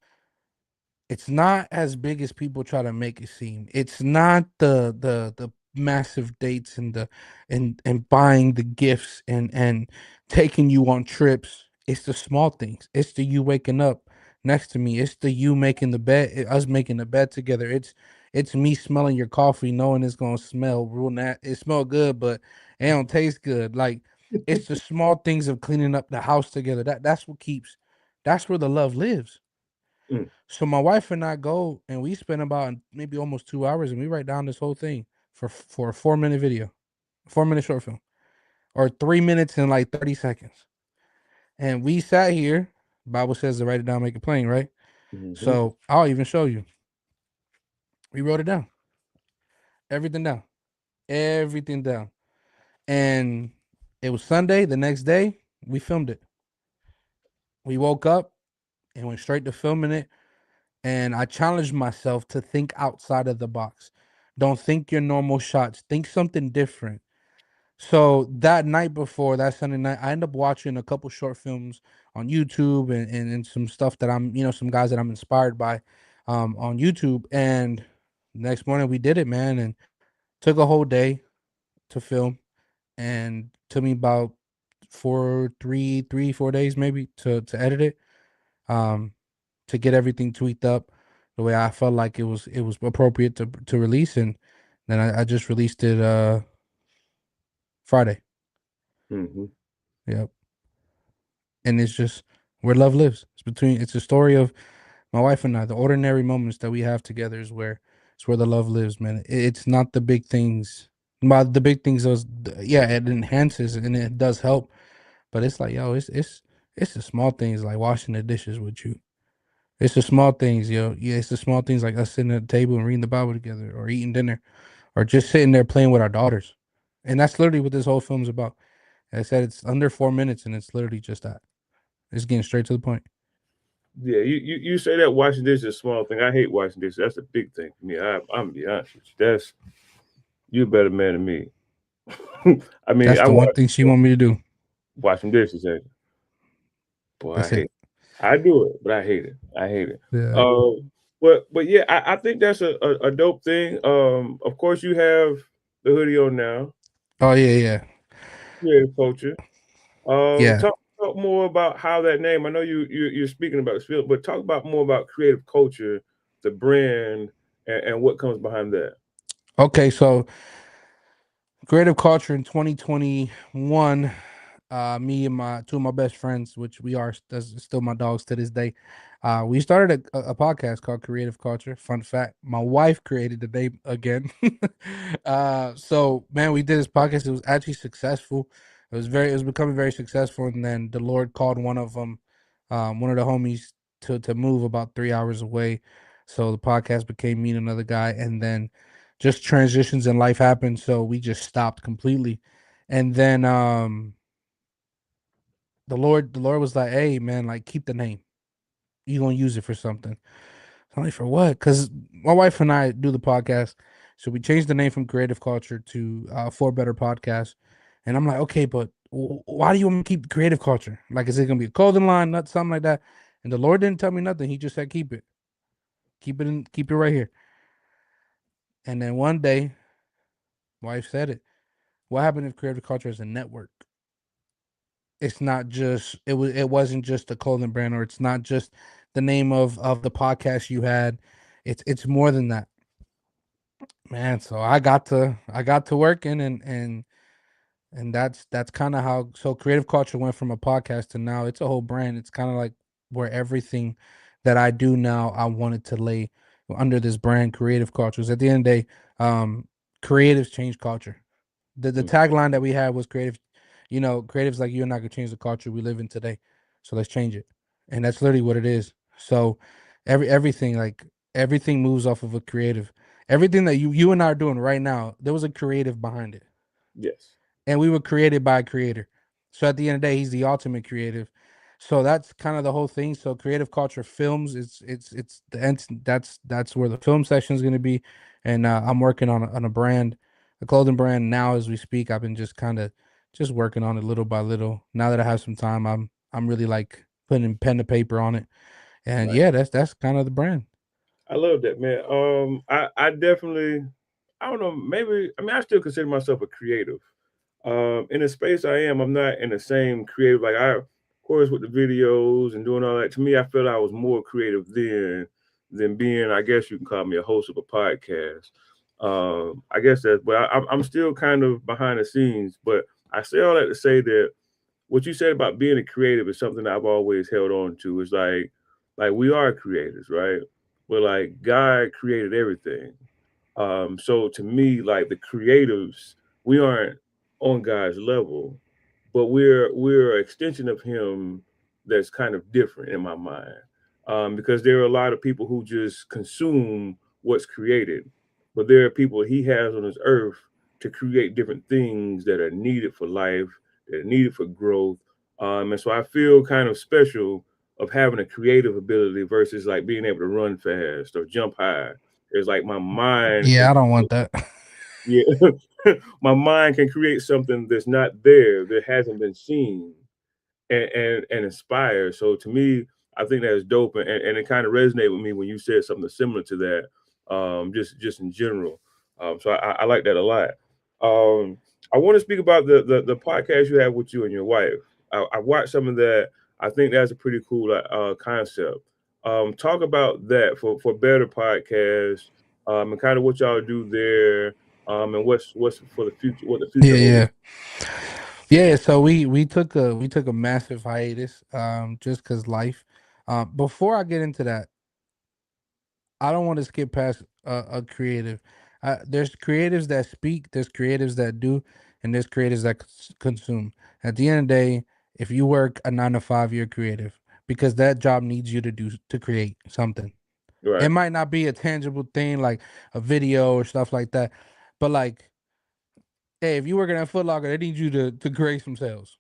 it's not as big as people try to make it seem. It's not the massive dates and the and buying the gifts and taking you on trips. It's the small things. It's the you waking up next to me. It's the you making the bed, us making the bed together. It's me smelling your coffee, knowing it's gonna smell real it smell good, but it don't taste good. Like it's the small things of cleaning up the house together. That's what keeps. That's where the love lives. Mm, So my wife and I go and we spend about maybe almost 2 hours and we write down this whole thing for a 4 minute video, 4 minute short film, or 3 minutes and like 30 seconds. And we sat here. Bible says to write it down, make it plain, right? mm-hmm, So I'll even show you. We wrote it down, everything down, everything down. And it was Sunday. The next day, we filmed it. We woke up and went straight to filming it. And I challenged myself to think outside of the box. Don't think your normal shots. Think something different. So that night before that Sunday night, I ended up watching a couple short films on YouTube and some stuff that I'm, some guys that I'm inspired by on YouTube. And next morning we did it, man, and took a whole day to film and took me about 4 days maybe to edit it. Um, to get everything tweaked up the way I felt like it was appropriate to release, and then I just released it Friday. mm-hmm. Yep. And it's just where love lives. It's a story of my wife and I. The ordinary moments that we have together is where it's where the love lives, man. It's not the big things. But the big things those yeah, it enhances and it does help. But it's like, yo, it's the small things like washing the dishes with you. It's the small things, yo. Yeah, it's the small things like us sitting at the table and reading the Bible together or eating dinner or just sitting there playing with our daughters. And that's literally what this whole film's about. Like I said, it's under 4 minutes and it's literally just that. It's getting straight to the point. Yeah, you say that washing dishes is a small thing. I hate washing dishes. That's a big thing for me. I'm gonna be honest with you. That's you're a better man than me. I mean, That's I the one watch thing she want me to do. washing dishes. And boy, I That's hate. it. I do it, but I hate it. I hate it. Yeah. Um, but yeah, I think that's a dope thing. Of course, you have the hoodie on now. Oh yeah, yeah. Creative culture. Yeah. Talk more about how that name. I know you're speaking about this field, but talk about more about creative culture, the brand, and what comes behind that. Okay, so creative culture in 2021. Me and my two of my best friends, which we are that's still my dogs to this day. We started a podcast called Creative Culture. Fun fact: my wife created the name again. So man, we did this podcast. It was actually successful. It was becoming very successful, and then the Lord called one of the homies to move about 3 hours away. So the podcast became me and another guy, and then just transitions in life happened. So we just stopped completely, and then the Lord was like, "Hey, man, like keep the name. You gonna use it for something?" I'm like, "For what?" Because my wife and I do the podcast, so we changed the name from Creative Culture to For Better Podcast. And I'm like, "Okay, but why do you want me to keep Creative Culture? Like, is it gonna be a clothing line, not something like that?" And the Lord didn't tell me nothing. He just said, keep it right here." And then one day, wife said it. What happened if Creative Culture is a network? It's not just it wasn't just a clothing brand, or it's not just the name of the podcast you had. It's more than that, man. So I got to working, and that's kind of how. So Creative Culture went from a podcast to now it's a whole brand. It's kind of like where everything that I do now I wanted to lay under this brand, Creative Cultures. At the end of the day, creatives change culture. The Mm. tagline that we had was creative, creatives like you and I could change the culture we live in today. So let's change it. And that's literally what it is. So everything, like everything moves off of a creative. Everything that you and I are doing right now, there was a creative behind it. Yes. And we were created by a creator. So at the end of the day, he's the ultimate creative. So that's kind of the whole thing. So creative culture films, it's the end. That's where the film section is going to be, and I'm working on a brand, a clothing brand now as we speak. I've been just kind of just working on it little by little. Now that I have some time, I'm really like putting pen to paper on it, and Right. yeah, that's kind of the brand. I love that, man. I definitely, I don't know, maybe, I mean, I still consider myself a creative. In the space I am, I'm not in the same creative, like of course, with the videos and doing all that. To me, I feel I was more creative than being, I guess you can call me a host of a podcast. I guess that's, but I'm still kind of behind the scenes. But I say all that to say that what you said about being a creative is something I've always held on to. It's like we are creators, right? But like God created everything. So to me, like the creatives, we aren't on God's level, but we're an extension of Him that's kind of different in my mind. Because there are a lot of people who just consume what's created, but there are people He has on this earth to create different things that are needed for life, that are needed for growth. And so I feel kind of special of having a creative ability versus like being able to run fast or jump high. It's like my mind can Yeah, I don't create, want that. yeah, my mind can create something that's not there, that hasn't been seen, and inspire. So to me, I think that's dope, and it kind of resonated with me when you said something similar to that. Just in general. So I like that a lot. Um, I want to speak about the podcast you have with you and your wife. I watched some of that. I think that's a pretty cool concept. Talk about that for better podcasts, and kind of what y'all do there, and what's for the future, what the Yeah, future holds. yeah. Yeah, so we took a massive hiatus, just cause life. Before I get into that, I don't want to skip past a creative. There's creatives that speak, there's creatives that do, and there's creatives that consume. At the end of the day, if you work a 9 to 5, you're creative because that job needs you to create something. It Right, might not be a tangible thing like a video or stuff like that, but like, hey, if you working at Foot Locker, they need you to create some sales.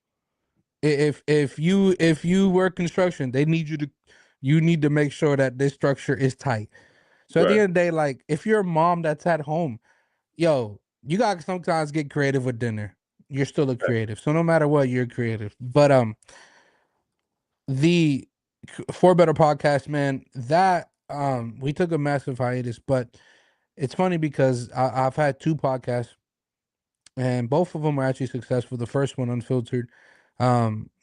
If you work construction, they need you need to make sure that this structure is tight. So at the right, end of the day, like if you're a mom that's at home, yo, you gotta sometimes get creative with dinner. You're still a right. creative. So no matter what, you're creative. But the For Better podcast, man, that we took a massive hiatus, but it's funny because I've had two podcasts and both of them were actually successful. The first one, Unfiltered,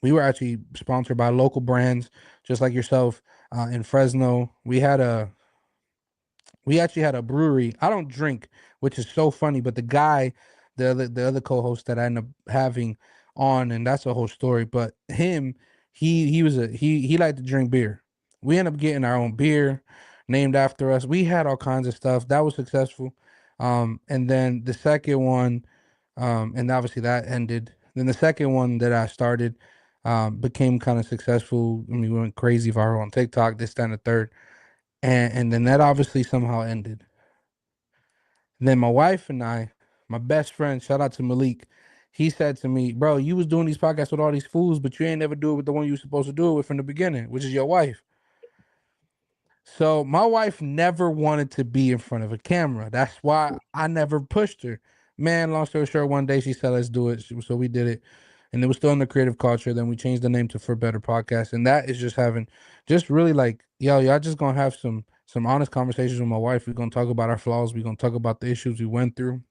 we were actually sponsored by local brands, just like yourself, in Fresno. We actually had a brewery. I don't drink, which is so funny, but the other co-host that I ended up having on, and that's a whole story. But him, he liked to drink beer. We ended up getting our own beer named after us. We had all kinds of stuff that was successful. And then the second one, and obviously that ended. Then the second one that I started became kind of successful. I mean, we went crazy viral on TikTok, this, that, and the third. And then that obviously somehow ended. And then my wife and I, my best friend, shout out to Malik, he said to me, "Bro, you was doing these podcasts with all these fools, but you ain't never do it with the one you were supposed to do it with from the beginning, which is your wife." So my wife never wanted to be in front of a camera. That's why I never pushed her. Man, long story short, one day she said, "Let's do it." So we did it. And it was still in the creative culture. Then we changed the name to For Better Podcast. And that is just having just really like, yo, y'all just gonna have some honest conversations with my wife. We're gonna talk about our flaws. We're gonna talk about the issues we went through.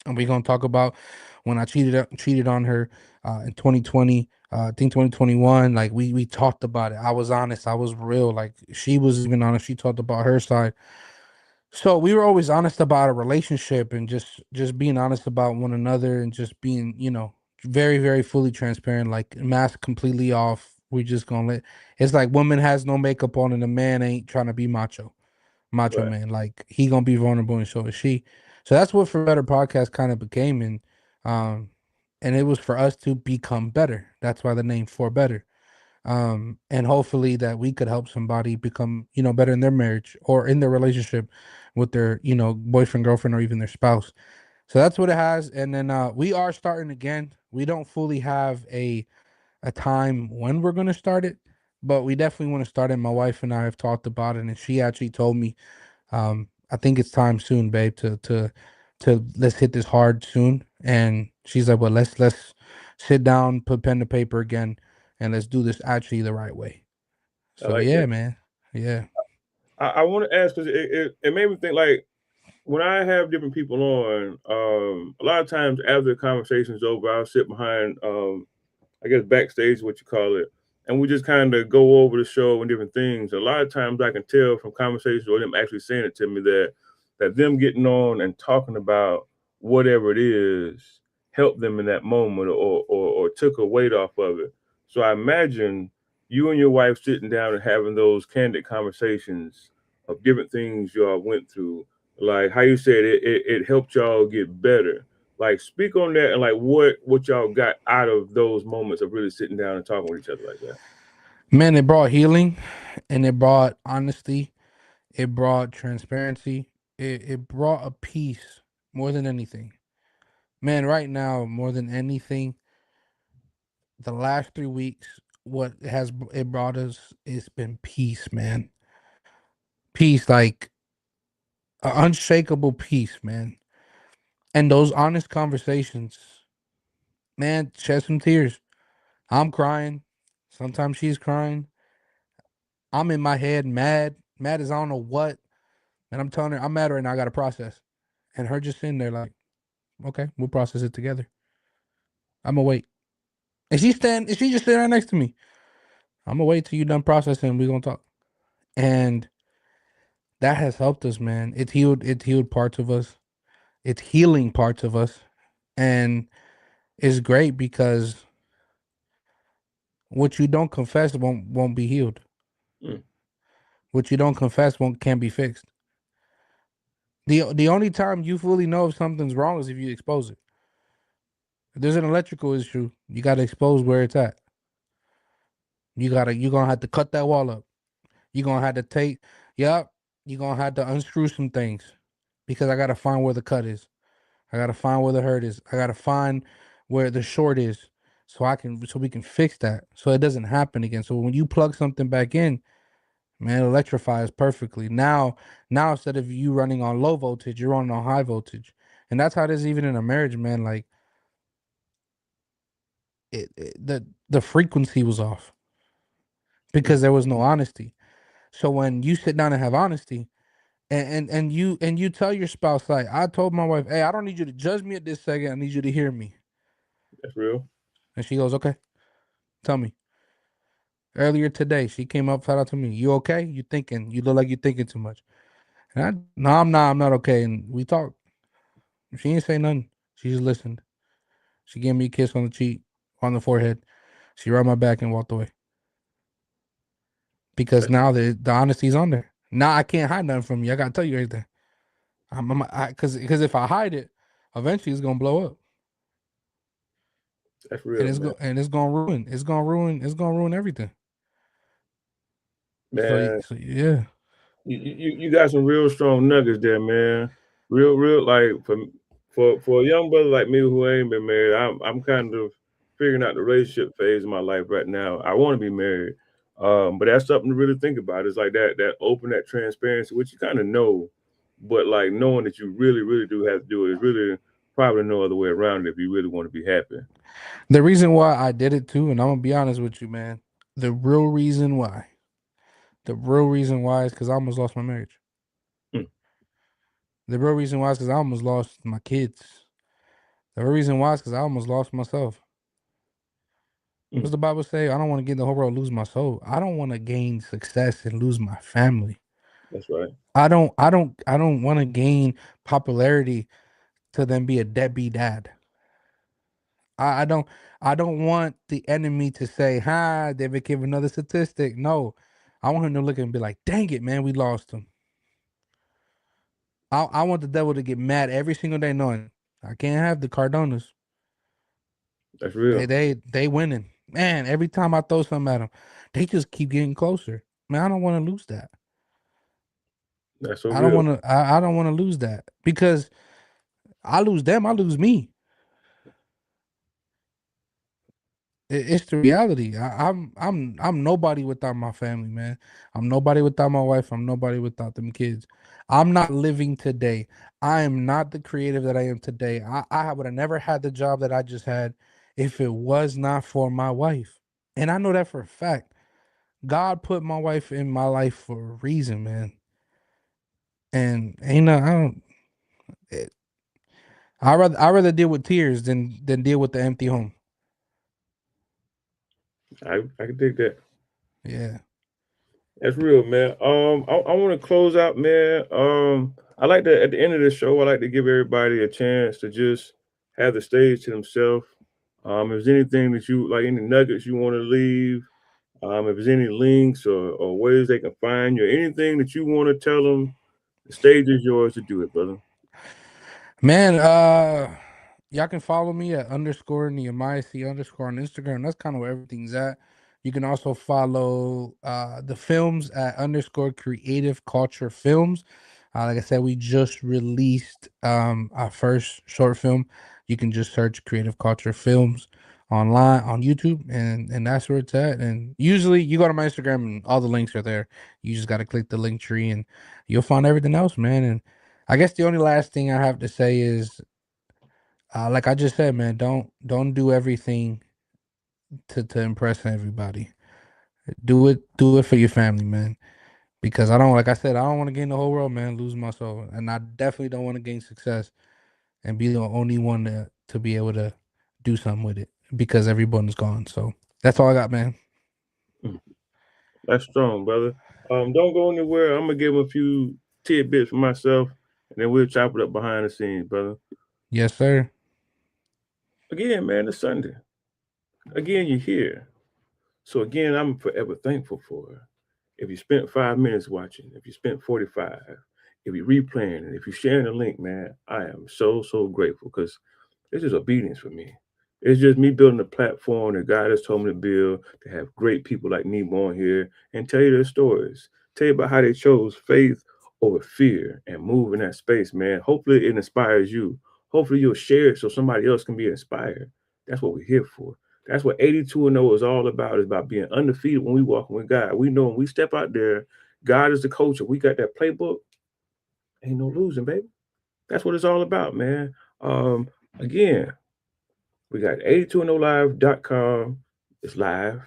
And we're gonna talk about when I cheated on her in 2020. I think 2021. Like we talked about it. I was honest. I was real. Like she was even honest. She talked about her side. So we were always honest about a relationship and just being honest about one another and just being, very, very fully transparent, like mask completely off. We just gonna let it's like woman has no makeup on and a man ain't trying to be macho Right. man. Like he gonna be vulnerable and so is she. So that's what For Better Podcast kind of became, um and it was for us to become better. That's why the name For Better. And hopefully that we could help somebody become, better in their marriage or in their relationship with their, boyfriend, girlfriend, or even their spouse. So that's what it has. And then we are starting again. We don't fully have a time when we're gonna start it, but we definitely want to start it. My wife and I have talked about it, and she actually told me, I think it's time soon, babe, to let's hit this hard soon. And she's like, well, let's sit down, put pen to paper again, and let's do this actually the right way. I So like yeah, that. man. Yeah. I want to ask because it made me think like when I have different people on, a lot of times after the conversation's over, I'll sit behind I guess backstage, what you call it, and we just kind of go over the show and different things. A lot of times, I can tell from conversations or them actually saying it to me that them getting on and talking about whatever it is helped them in that moment or took a weight off of it. So I imagine you and your wife sitting down and having those candid conversations of different things y'all went through, like how you said it helped y'all get better. Like speak on that and like what y'all got out of those moments of really sitting down and talking with each other like that. Man, it brought healing and it brought honesty. It brought transparency. It brought a peace more than anything. Man, right now, more than anything, the last 3 weeks, what has it brought us, it's been peace, man. Peace, like an unshakable peace, man. And those honest conversations, man, shed some tears. I'm crying. Sometimes she's crying. I'm in my head mad as I don't know what. And I'm telling her, I'm mad right now. I got to process. And her just sitting there like, okay, we'll process it together. I'm gonna wait. And she just sitting right next to me. I'm gonna wait till you done processing and we gonna talk. And that has helped us, man. It healed parts of us. It's healing parts of us. And it's great because what you don't confess won't be healed. Mm, What you don't confess won't can't be fixed. The only time you fully know if something's wrong is if you expose it. If there's an electrical issue, you gotta expose where it's at. You're gonna have to cut that wall up. You're gonna have to take yep, you're gonna have to unscrew some things because I gotta find where the cut is. I gotta find where the hurt is. I gotta find where the short is so we can fix that. So it doesn't happen again. So when you plug something back in, man, it electrifies perfectly. Now instead of you running on low voltage, you're running on high voltage. And that's how it is even in a marriage, man. Like the frequency was off mm. because there was no honesty. So when you sit down and have honesty, and you tell your spouse, like, I told my wife, hey, I don't need you to judge me at this second. I need you to hear me. That's real. And she goes, okay, tell me. Earlier today, she came up, flat out to me, you okay? You look like you're thinking too much. And no, I'm not okay. And we talked. She didn't say nothing. She just listened. She gave me a kiss on the cheek, on the forehead. She rubbed my back and walked away. Because now the honesty's on there. Now I can't hide nothing from you. I gotta tell you everything. Because if I hide it, eventually it's gonna blow up, That's real, man. It's gonna ruin everything. Man, So yeah. you got some real strong nuggets there, man. Real like for a young brother like me who ain't been married, I'm kind of figuring out the relationship phase of my life right now. I want to be married, but that's something to really think about. It's like that open, that transparency, which you kind of know, but like knowing that you really do have to do it is really probably no other way around it if you really want to be happy. The reason why I did it too, and I'm gonna be honest with you, man. The real reason why. The real reason why is because I almost lost my marriage. Mm, The real reason why is because I almost lost my kids. The real reason why is because I almost lost myself. What's mm, the Bible say? I don't want to gain the whole world, lose my soul. I don't want to gain success and lose my family. that's right. I don't want to gain popularity to then be a deadbeat dad. I, I don't I don't want the enemy to say, "Hi, they became another statistic." No, I want him to look and be like, "Dang it, man, we lost him." I want the devil to get mad every single day, knowing I can't have the Cardonas. That's real. They winning, man. Every time I throw something at them, they just keep getting closer. Man, I don't want to lose that. That's so I don't real. want to. I don't want to lose that because I lose them, I lose me. It's the reality. I'm nobody without my family, man. I'm nobody without my wife. I'm nobody without them kids. I'm not living today. I am not the creative that I am today. I would have never had the job that I just had if it was not for my wife. And I know that for a fact. God put my wife in my life for a reason, man. And ain't no, I don't. It, I rather deal with tears than deal with the empty home. I can dig that. Yeah. That's real, man. I want to close out, man. I like to at the end of the show, I like to give everybody a chance to just have the stage to themselves. If there's anything that you like, any nuggets you want to leave, if there's any links or ways they can find you, anything that you want to tell them, the stage is yours to do it, brother. Man, y'all can follow me at underscore Nehemiah C underscore on Instagram. That's kind of where everything's at. You can also follow the films at underscore creative culture films. Like I said, we just released our first short film. You can just search creative culture films online on YouTube and that's where it's at. And usually you go to my Instagram and all the links are there. You just gotta click the link tree and you'll find everything else, man. And I guess the only last thing I have to say is, like I just said, man, don't do everything to impress everybody. Do it for your family, man. Because I don't, like I said, I don't want to gain the whole world, man, lose my soul, and I definitely don't want to gain success and be the only one to be able to do something with it because everyone's gone. So that's all I got, man. Mm, that's strong, brother. Don't go anywhere. I'm gonna give a few tidbits for myself, and then we'll chop it up behind the scenes, brother. Yes, sir. Again, man, it's Sunday. Again, you're here. So again, I'm forever thankful for it. If you spent 5 minutes watching, if you spent 45, if you're replaying, and if you're sharing the link, man, I am so grateful because it's just obedience for me. It's just me building a platform that God has told me to build to have great people like Nemo on here and tell you their stories. Tell you about how they chose faith over fear and move in that space, man. Hopefully it inspires you. Hopefully you'll share it so somebody else can be inspired. That's what we're here for. That's what 82 and 0 is all about. It's about being undefeated when we walk with God. We know when we step out there, God is the coach. We got that playbook. Ain't no losing, baby. That's what it's all about, man. Again, we got 82andolive.com. It's live.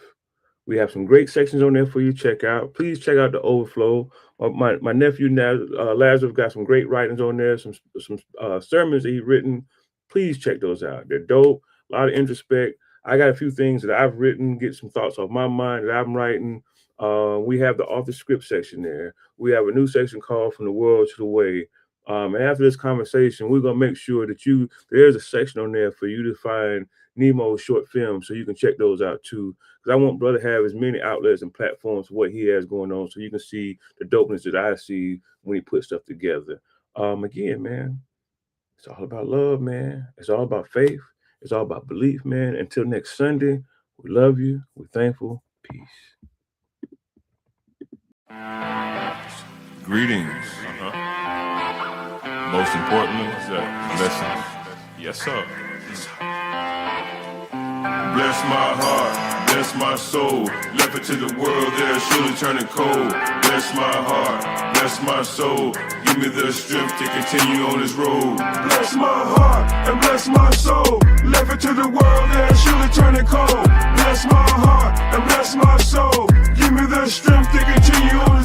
We have some great sections on there for you to check out. Please check out the Overflow. My nephew Lazarus got some great writings on there, some sermons that he's written. Please check those out. They're dope. A lot of introspect. I got a few things that I've written, get some thoughts off my mind that I'm writing. We have the author script section there. We have a new section called From the World to the Way. And after this conversation, we're gonna make sure that there's a section on there for you to find Nemo short films, so you can check those out too. Because I want brother to have as many outlets and platforms for what he has going on, so you can see the dopeness that I see when he puts stuff together. Again, man, it's all about love, man. It's all about faith. It's all about belief, man. Until next Sunday, we love you. We're thankful. Peace. Greetings. Most importantly, blessings. Yes, sir. Bless my heart, bless my soul. Left it to the world, they're surely turning cold. Bless my heart, bless my soul. Give me the strength to continue on this road. Bless my heart and bless my soul. Left it to the world, they're surely turning cold. Bless my heart and bless my soul. Give me the strength to continue on